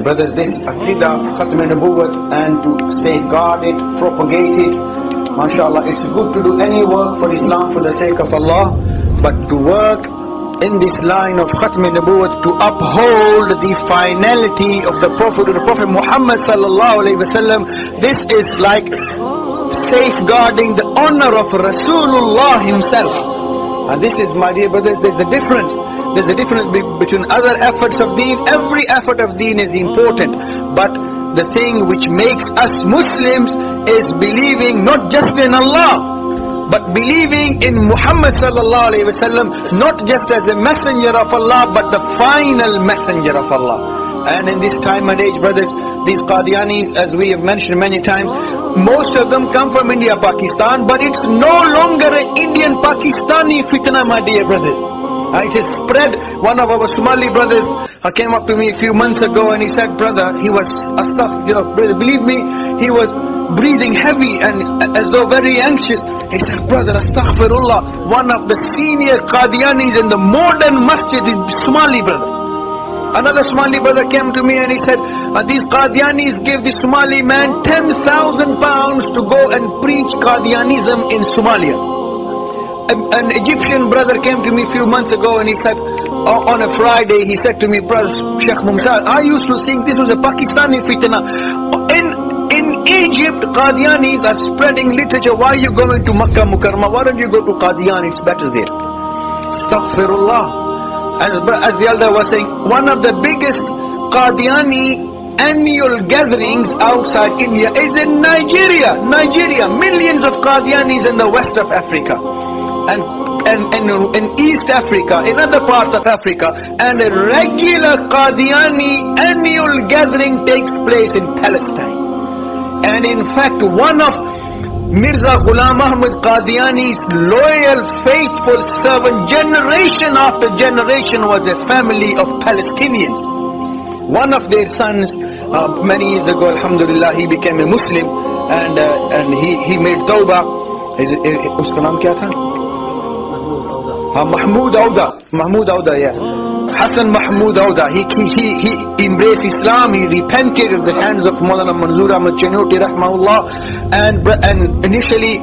Brothers, this Aqidah, Khatm al-Nubuwwat, and to safeguard it, propagate it, mashallah, it's good to do any work for Islam for the sake of Allah, but to work in this line of Khatm al-Nubuwwat, to uphold the finality of the Prophet Muhammad sallallahu alaihi wasallam, this is like safeguarding the honor of Rasulullah himself. And this is, my dear brothers, there's a difference. There's a difference between other efforts of deen. Every effort of deen is important, but the thing which makes us Muslims is believing not just in Allah, but believing in Muhammad sallallahu alaihi wasallam, not just as a messenger of Allah, but the final messenger of Allah. And in this time and age, brothers, these Qadianis, as we have mentioned many times, most of them come from India, Pakistan, but it's no longer an Indian-Pakistani fitna, my dear brothers. It has spread. One of our Somali brothers came up to me a few months ago and he said, brother, he was, brother, believe me, he was breathing heavy and as though very anxious. He said, brother, astaghfirullah, one of the senior Qadianis in the modern masjid is Somali brother. Another Somali brother came to me and he said, these Qadianis gave the Somali man 10,000 pounds to go and preach Qadianism in Somalia. An Egyptian brother came to me a few months ago and he said, on a Friday, he said to me, brother Sheikh Mumtaz, I used to think this was a Pakistani fitna. In Egypt, Qadianis are spreading literature. Why are you going to Makkah Mukarramah? Why don't you go to Qadian? It's better there. Astaghfirullah. As the elder was saying, one of the biggest Qadiani annual gatherings outside India is in Nigeria. Millions of Qadianis in the west of Africa, and in East Africa, in other parts of Africa, and a regular Qadiani annual gathering takes place in Palestine. And in fact, one of Mirza Ghulam Ahmad Qadiani's loyal, faithful servant, generation after generation, was a family of Palestinians. One of their sons, many years ago, alhamdulillah, he became a Muslim, and he made tawbah. Uska naam kya tha? Mahmoud Auda, yeah. Hassan Mahmoud Auda, he embraced Islam, he repented at the hands of Molana Ahmad rahmahullah, and initially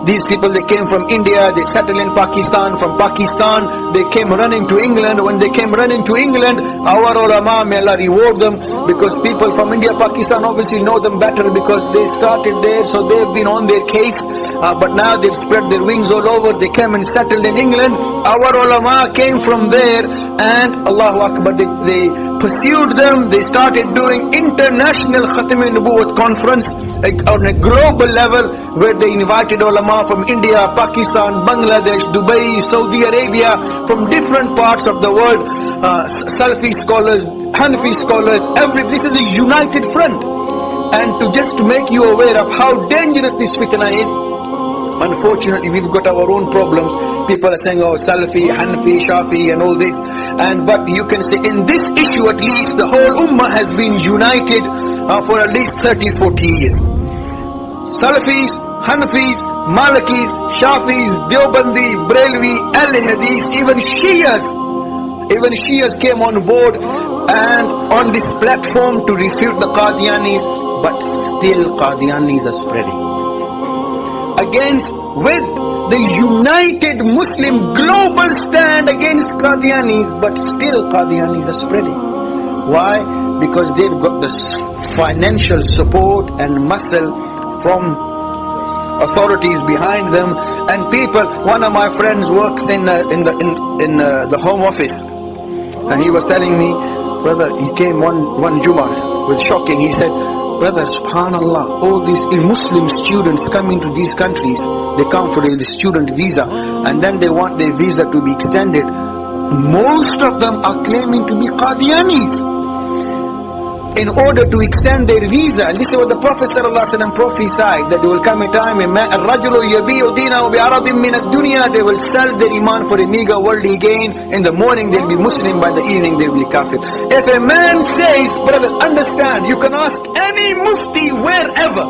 these people, they came from India, they settled in Pakistan. From Pakistan, they came running to England. When they came running to England, our ulama, may Allah reward them, because people from India, Pakistan obviously know them better because they started there, so they've been on their case. But now they've spread their wings all over. They came and settled in England. Our ulama came from there, and Allahu Akbar, they pursued them. They started doing international Khatm al-Nubuwwat conference on a global level, where they invited ulama from India, Pakistan, Bangladesh, Dubai, Saudi Arabia, from different parts of the world, Salafi scholars, Hanafi scholars, this is a united front. And to make you aware of how dangerous this fitna is, unfortunately we've got our own problems. People are saying, oh, Salafi, Hanafi, Shafi and all this, but you can say in this issue at least the whole ummah has been united for at least 30-40 years. Salafis, Hanafis, Malikis, Shafis, Deobandi, Brelvi, Al-Hadith, even Shias came on board and on this platform to refute the Qadianis, but still Qadianis are spreading. With the united Muslim global stand against Qadianis, but still Qadianis are spreading. Why? Because they've got the financial support and muscle from authorities behind them, and people. One of my friends works in the Home Office, and he was telling me, brother, he came one Jummah with shocking. He said, brother, subhanallah, all these Muslim students coming to these countries, they come for the student visa, and then they want their visa to be extended. Most of them are claiming to be Qadianis in order to extend their visa. And this is what the Prophet ﷺ prophesied, that there will come a time when they will sell their iman for a meager worldly gain. In the morning they'll be Muslim, by the evening they'll be kafir. If a man says, brothers, understand, you can ask any mufti wherever,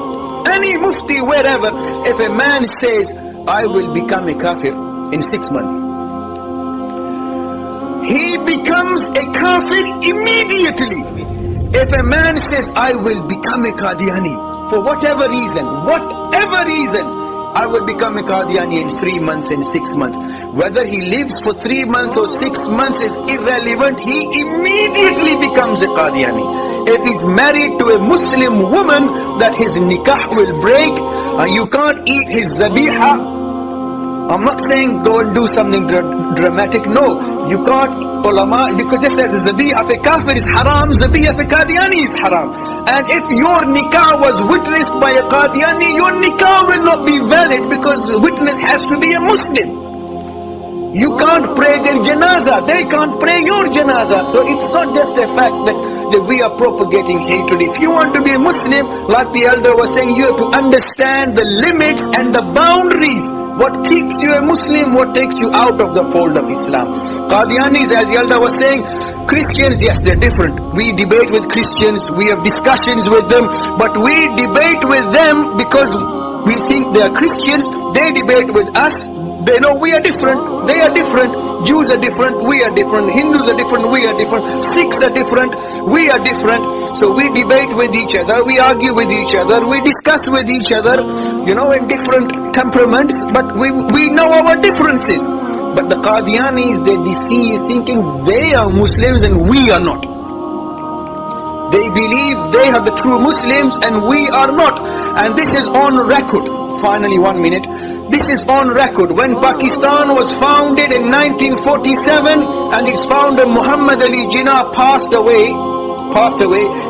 if a man says, I will become a kafir in 6 months, he becomes a kafir immediately. If a man says, I will become a Qadiani, for whatever reason, I will become a Qadiani in 3 months, in 6 months. Whether he lives for 3 months or 6 months is irrelevant. He immediately becomes a Qadiani. If he's married to a Muslim woman, that his nikah will break, and you can't eat his zabiha. I'm not saying go and do something dramatic. No, you can't. Ulama, because just as zabiha of a kafir is haram, zabiha of a Qadiani is haram. And if your nikah was witnessed by a Qadiani, your nikah will not be valid, because the witness has to be a Muslim. You can't pray their janazah, they can't pray your janazah. So it's not just a fact that we are propagating hatred. If you want to be a Muslim, like the elder was saying, you have to understand the limits and the boundaries. What keeps you a Muslim, what takes you out of the fold of Islam. Qadianis, as the elder was saying, Christians, yes, they're different. We debate with Christians, we have discussions with them, but we debate with them because we think they are Christians. They debate with us. They know we are different, they are different. Jews are different, we are different. Hindus are different, we are different. Sikhs are different, we are different. So we debate with each other, we argue with each other, we discuss with each other, in different temperaments, but we know our differences. But the Qadianis, they deceive, thinking they are Muslims and we are not. They believe they are the true Muslims and we are not. And this is on record. Finally, 1 minute. This is on record. When Pakistan was founded in 1947 and its founder Muhammad Ali Jinnah passed away,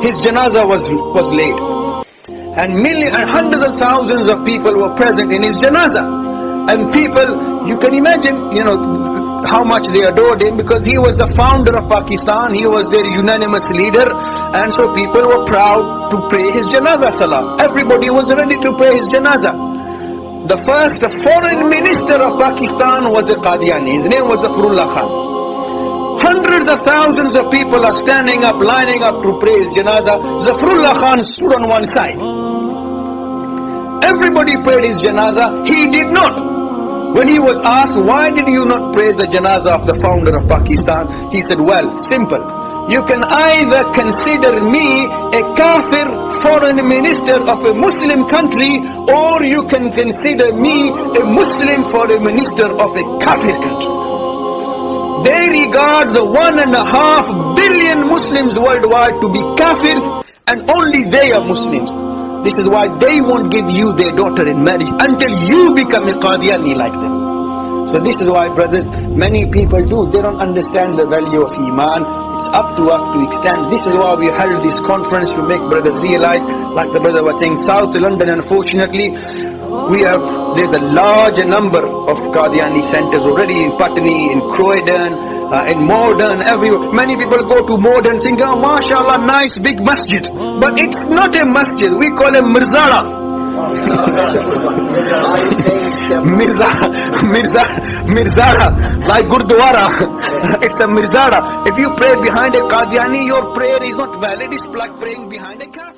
his janazah was laid. And hundreds of thousands of people were present in his janazah. And people, you can imagine, how much they adored him, because he was the founder of Pakistan, he was their unanimous leader, and so people were proud to pray his janazah salah. Everybody was ready to pray his janazah. The first foreign minister of Pakistan was a Qadiani. His name was Zafrullah Khan. Hundreds of thousands of people are standing up, lining up to pray his janazah. Zafrullah Khan stood on one side. Everybody prayed his janazah. He did not. When he was asked, why did you not pray the janazah of the founder of Pakistan? He said, well, simple. You can either consider me a kafir foreign minister of a Muslim country, or you can consider me a Muslim foreign minister of a kafir country. They regard the 1.5 billion Muslims worldwide to be kafirs, and only they are Muslims. This is why they won't give you their daughter in marriage until you become a Qadiani like them. So this is why, brothers, many people they don't understand the value of Iman. Up to us to extend. This is why we held this conference, to make brothers realize, like the brother was saying, South London, unfortunately, there's a large number of Qadiani centers already in Putney, in Croydon, in Morden, everywhere. Many people go to Morden think, oh, mashallah, nice big masjid. But it's not a masjid, we call it Mirzara. Mirzara, like Gurdwara. It's a Mirzara. If you pray behind a Qadiani, your prayer is not valid. It's like praying behind a kafir.